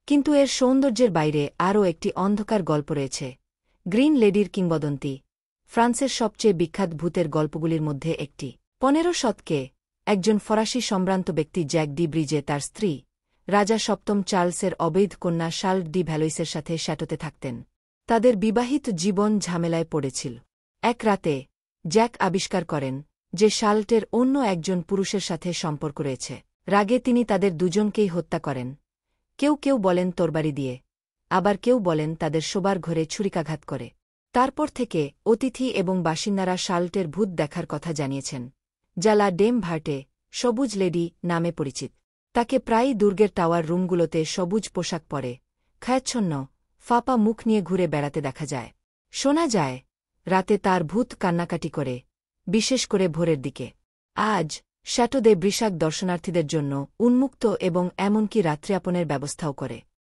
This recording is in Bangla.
কিন্তু এর সৌন্দর্যের বাইরে আরও একটি অন্ধকার গল্প রয়েছে। গ্রিন লেডির কিংবদন্তি ফ্রান্সের সবচেয়ে বিখ্যাত ভূতের গল্পগুলির মধ্যে একটি। 15 শতকে একজন ফরাসি সম্ভ্রান্ত ব্যক্তি জ্যাক ডি ব্রিজে তার স্ত্রী রাজা সপ্তম চার্লসের অবৈধ কন্যা শার্লট ডি ভ্যালোইসের সাথে শ্যাটোতে থাকতেন। তাদের বিবাহিত জীবন ঝামেলায় পড়েছিল। এক রাতে জ্যাক আবিষ্কার করেন যে শার্লটের অন্য একজন পুরুষের সাথে সম্পর্ক রয়েছে। রাগে তিনি তাদের দুজনকেই হত্যা করেন। কেউ কেউ বলেন তরবারি দিয়ে, আবার কেউ বলেন তাদের শোবার ঘরে ছুরিকাঘাত করে। তারপর থেকে অতিথি এবং বাসিন্দারা শার্লটের ভূত দেখার কথা জানিয়েছেন, যা লা ডেম ভার্টে সবুজ লেডি নামে পরিচিত। তাকে প্রায়ই দুর্গের টাওয়ার রুমগুলোতে সবুজ পোশাক পরে খায়াচ্ছন্ন ফাঁপা মুখ নিয়ে ঘুরে বেড়াতে দেখা যায়। শোনা যায় রাতে তার ভূত কান্নাকাটি করে, বিশেষ করে ভোরের দিকে। আজ শ্যাটো দে ব্রিশাক দর্শনার্থীদের জন্য উন্মুক্ত এবং এমনকি রাত্রিযাপনের ব্যবস্থাও করে।